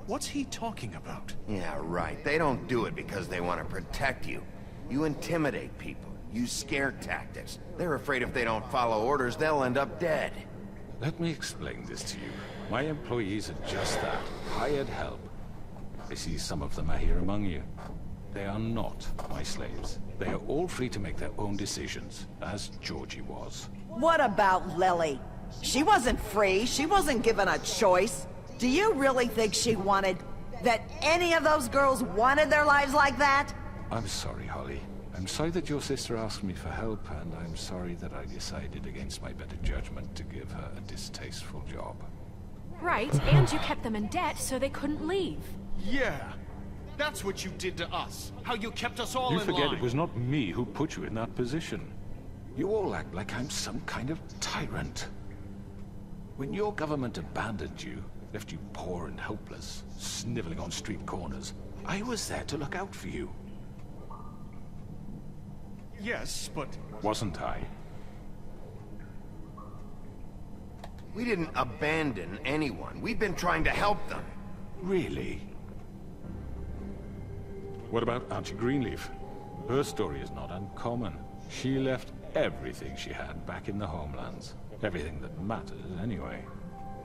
What's he talking about? Yeah, right. They don't do it because they want to protect you. You intimidate people, use scare tactics. They're afraid if they don't follow orders, they'll end up dead. Let me explain this to you. My employees are just that, hired help. I see some of them are here among you. They are not my slaves. They are all free to make their own decisions, as Georgie was. What about Lily? She wasn't free. She wasn't given a choice. Do you really think she wanted... that any of those girls wanted their lives like that? I'm sorry, Holly. I'm sorry that your sister asked me for help, and I'm sorry that I decided against my better judgment to give her a distasteful job. Right, and you kept them in debt so they couldn't leave. Yeah. That's what you did to us. How you kept us all You in forget line. it was not me who put you in that position. You all act like I'm some kind of tyrant. When your government abandoned you, left you poor and helpless, sniveling on street corners, I was there to look out for you. Yes, but... Wasn't I? We didn't abandon anyone. We've been trying to help them. Really? What about Auntie Greenleaf? Her story is not uncommon. She left everything she had back in the homelands. Everything that mattered, anyway.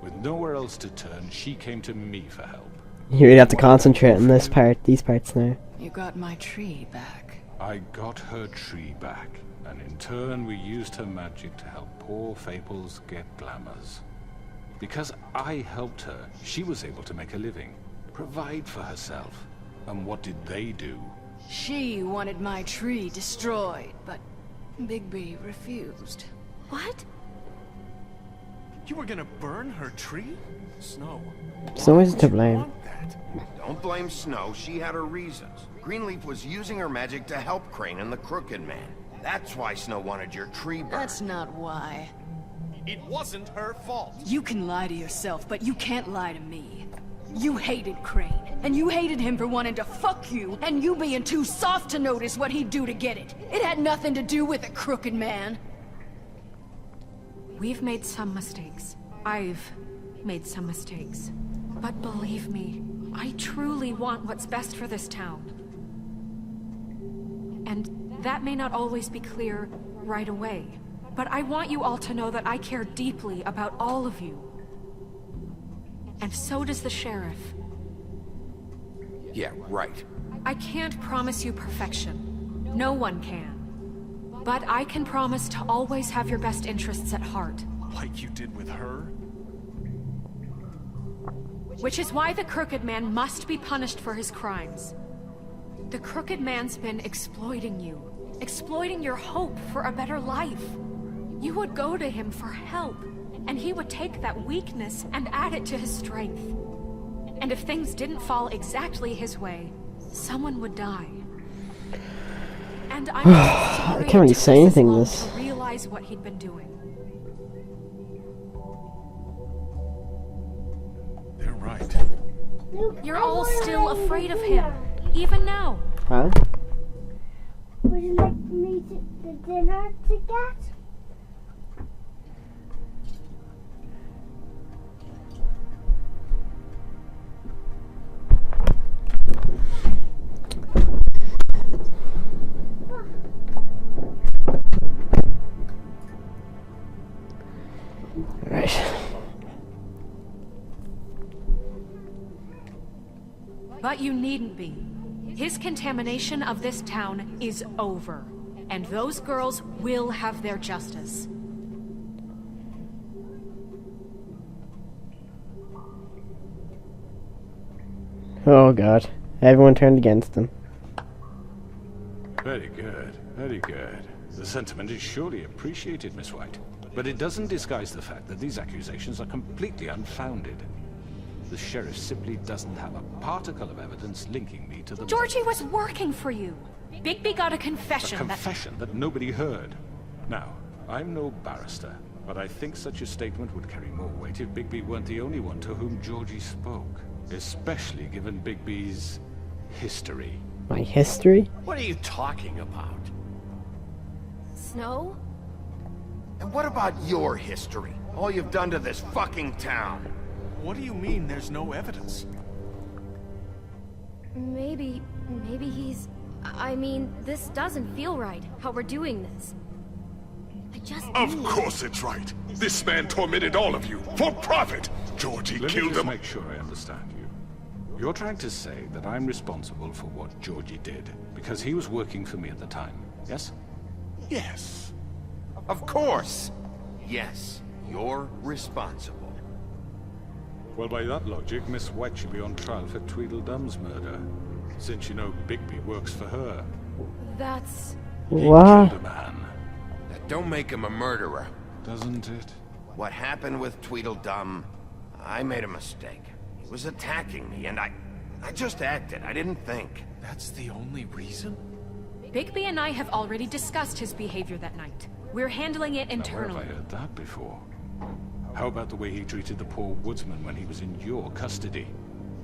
With nowhere else to turn, she came to me for help. You really have to concentrate on this part, these parts now. You got my tree back. I got her tree back, and in turn we used her magic to help poor Faples get glamours. Because I helped her, she was able to make a living, provide for herself. And what did they do? She wanted my tree destroyed, but Bigby refused. What? You were gonna burn her tree? Snow. Snow isn't to Why would you blame. want that? Don't blame Snow, she had her reasons. Greenleaf was using her magic to help Crane and the Crooked Man. That's why Snow wanted your tree burned. That's not why. It wasn't her fault. You can lie to yourself, but you can't lie to me. You hated Crane, and you hated him for wanting to fuck you, and you being too soft to notice what he'd do to get it. It had nothing to do with the Crooked Man. We've made some mistakes. I've made some mistakes. But believe me, I truly want what's best for this town. And that may not always be clear right away. But I want you all to know that I care deeply about all of you. And so does the sheriff. Yeah, right. I can't promise you perfection. No one can. But I can promise to always have your best interests at heart. Like you did with her? Which is why the Crooked Man must be punished for his crimes. The Crooked Man's been exploiting you. Exploiting your hope for a better life. You would go to him for help, and he would take that weakness and add it to his strength. And if things didn't fall exactly his way, someone would die. And I'm I can't really say anything to this. realize what he'd been doing. They're right. You're all still afraid of him, even now. Huh? Would you like me to the dinner to get? Right. But you needn't be. His contamination of this town is over. And those girls will have their justice. Oh god. Everyone turned against him. Very good, very good. The sentiment is surely appreciated, Miss White. But it doesn't disguise the fact that these accusations are completely unfounded. The sheriff simply doesn't have a particle of evidence linking me to the... Georgie was working for you. Bigby got a confession. A confession that nobody heard. Now, I'm no barrister, but I think such a statement would carry more weight if Bigby weren't the only one to whom Georgie spoke. Especially given Bigby's history. My history? What are you talking about? Snow? And what about your history? All you've done to this fucking town? What do you mean there's no evidence? Maybe he's... I mean, this doesn't feel right, how we're doing this. I just Of need... course it's right. This man tormented all of you, for profit. Georgie Let me killed just them. make sure I understand you. You're trying to say that I'm responsible for what Georgie did, because he was working for me at the time, yes? Yes. Of course! Yes, you're responsible. Well, by that logic, Miss White should be on trial for Tweedledum's murder, since you know Bigby works for her. That's... He What? killed a man, That don't make him a murderer. doesn't it? What happened with Tweedledum, I made a mistake. He was attacking me, and I just acted. I didn't think. That's the only reason? Bigby and I have already discussed his behavior that night. We're handling it Now, where have internally. I heard that before? How about the way he treated the poor woodsman when he was in your custody?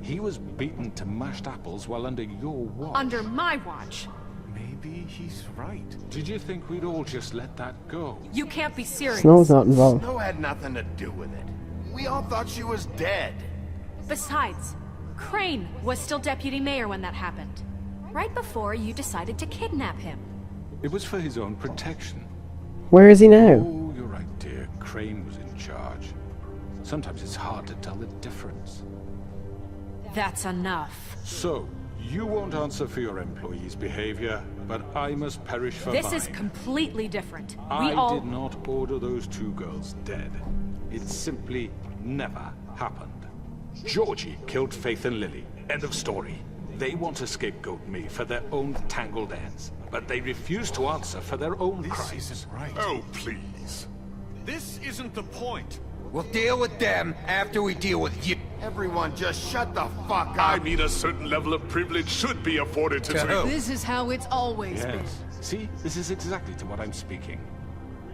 He was beaten to mashed apples while under your watch. Under my watch. Maybe he's right. Did you think we'd all just let that go? You can't be serious. Snow's not involved. Snow had nothing to do with it. We all thought she was dead. Besides, Crane was still deputy mayor when that happened. Right before you decided to kidnap him. It was for his own protection. Where is he now? Oh, you're right, dear. Crane was in charge. Sometimes it's hard to tell the difference. That's enough. So, you won't answer for your employees' behavior, but I must perish for This mine. is completely different. I We all... did not order those two girls dead. It simply never happened. Georgie killed Faith and Lily. End of story. They want to scapegoat me for their own tangled ends, but they refuse to answer for their own This crimes. isn't right. Oh, please. This isn't the point. We'll deal with them after we deal with you. Everyone just shut the fuck up. I mean, a certain level of privilege should be afforded to who? This is how it's always been. Yes. See, this is exactly to what I'm speaking.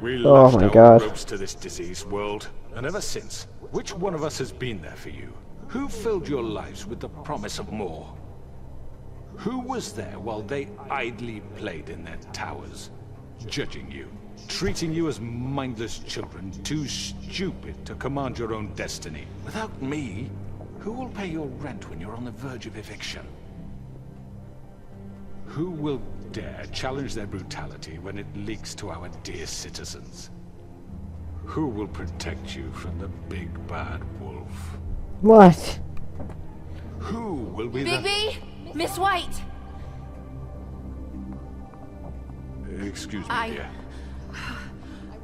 We Oh lashed my our God. ropes to this diseased world, and ever since, which one of us has been there for you? Who filled your lives with the promise of more? Who was there while they idly played in their towers, judging you, treating you as mindless children, too stupid to command your own destiny? Without me, who will pay your rent when you're on the verge of eviction? Who will dare challenge their brutality when it leaks to our dear citizens? Who will protect you from the big bad wolf? What? Who will be Bigby! Miss White! the... Excuse me, dear.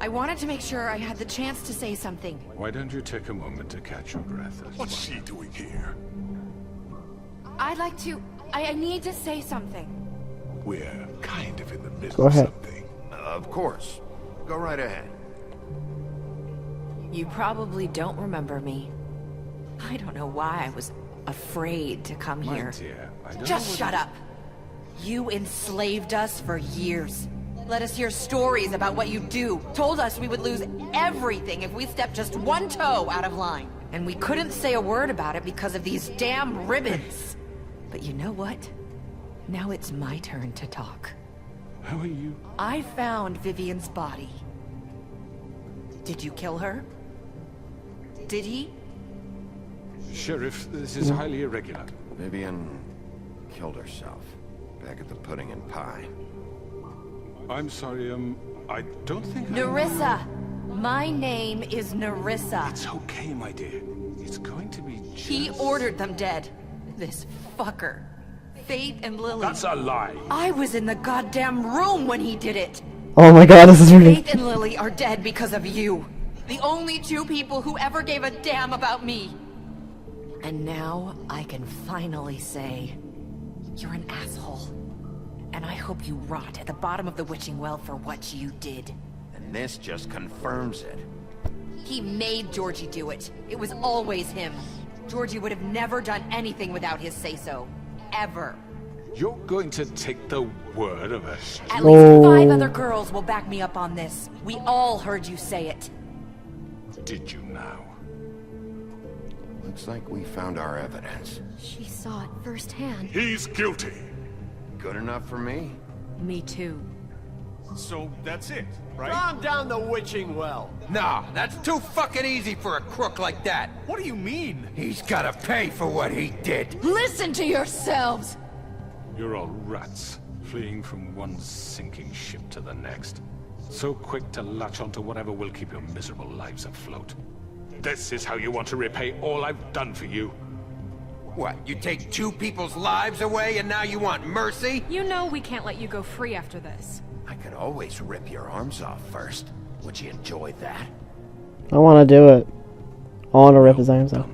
I wanted to make sure I had the chance to say something. Why don't you take a moment to catch your breath? What's she doing here? I'd like to... I need to say something. We're kind of in the middle Go ahead. of something. Of course. Go right ahead. You probably don't remember me. I don't know why I was afraid to come My here. dear, I don't Just know shut up. You enslaved us for years. Let us hear stories about what you do. Told us we would lose everything if we stepped just one toe out of line. And we couldn't say a word about it because of these damn ribbons. But you know what? Now it's my turn to talk. How are you? I found Vivian's body. Did you kill her? Did he? Sheriff, this is highly irregular. Vivian killed herself back at the Pudding and Pie. I'm sorry, I don't think Nerissa! My name is Nerissa. It's okay, my dear. It's going to be just... He ordered them dead. This fucker. Faith and Lily. That's a lie. I was in the goddamn room when he did it. Oh my God, this is really... Faith and Lily are dead because of you. The only two people who ever gave a damn about me. And now I can finally say, you're an asshole. And I hope you rot at the bottom of the witching well for what you did. And this just confirms it. He made Georgie do it. It was always him. Georgie would have never done anything without his say-so. Ever. You're going to take the word of a... At least 5 other girls will back me up on this. We all heard you say it. Did you now? Looks like we found our evidence. She saw it firsthand. He's guilty. Good enough for me? Me too. So that's it, right? Calm down the witching well. Nah, that's too fucking easy for a crook like that. What do you mean? He's gotta pay for what he did. Listen to yourselves! You're all rats, fleeing from one sinking ship to the next. So quick to latch onto whatever will keep your miserable lives afloat. This is how you want to repay all I've done for you? What, you take 2 people's lives away and now you want mercy? You know we can't let you go free after this. I could always rip your arms off first. Would you enjoy that? I want to do it. I want to rip his arms off.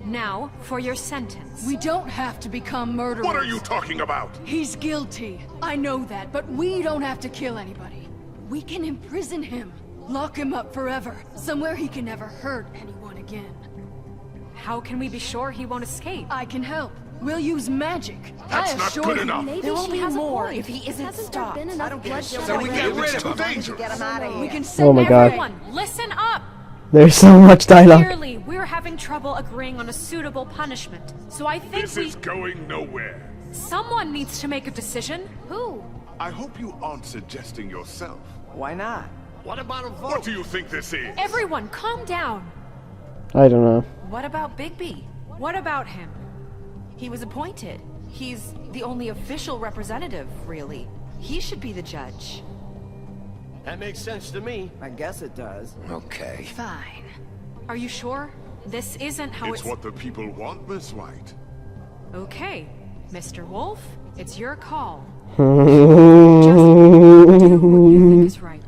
Now, for your sentence. We don't have to become murderers. What are you talking about? He's guilty. I know that, but we don't have to kill anybody. We can imprison him. Lock him up forever. Somewhere he can never hurt anyone again. How can we be sure he won't escape? I can help. We'll use magic. That's I not assure good you. enough. There will be more if he Hasn't isn't there stopped. been enough bloodshed? So we get rid of him. Dangerous. Get him out of here. We can send Oh my god. Everyone, listen up! There's so much dialogue. Clearly, we're having trouble agreeing on a suitable punishment. So I think This is going nowhere. someone needs to make a decision. Who? I hope you aren't suggesting yourself. Why not? What about a vote? What do you think this is? Everyone, calm down. I don't know. What about Bigby? What about him? He was appointed. He's the only official representative, really. He should be the judge. That makes sense to me. I guess it does. Okay. Fine. Are you sure? This isn't how It's what the people want, Miss White. Okay, Mr. Wolf, it's your call. Do what you think is right.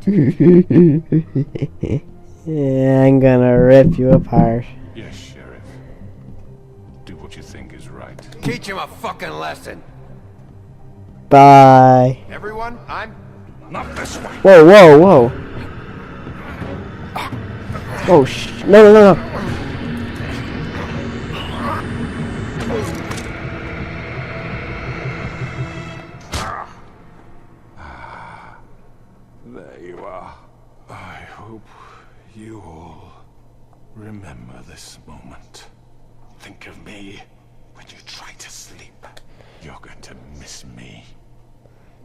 Yeah, I'm gonna rip you apart. Yes, Sheriff. Do what you think is right. Teach him a fucking lesson. Bye. Everyone, I'm... Not this way. Whoa, whoa, whoa. Oh, no, no, no, no. There you are. I hope you all remember this moment. Think of me when you try to sleep. You're going to miss me.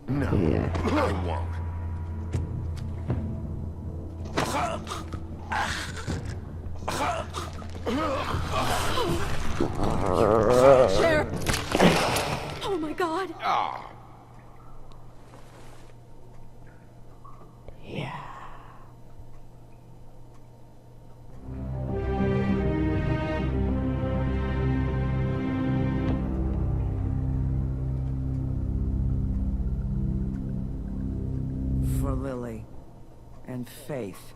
No, I won't. Sheriff! Oh my god! Yeah. For Lily. And Faith.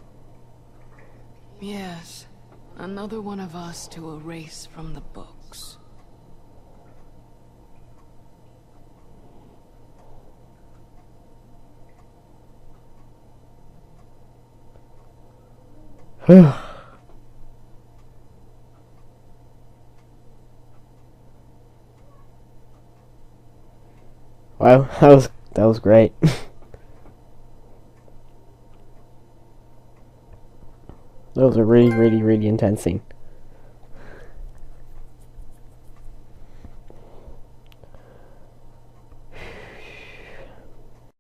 Yes. Another one of us to erase from the books. Wow, that was great. That was a really, really, really intense scene.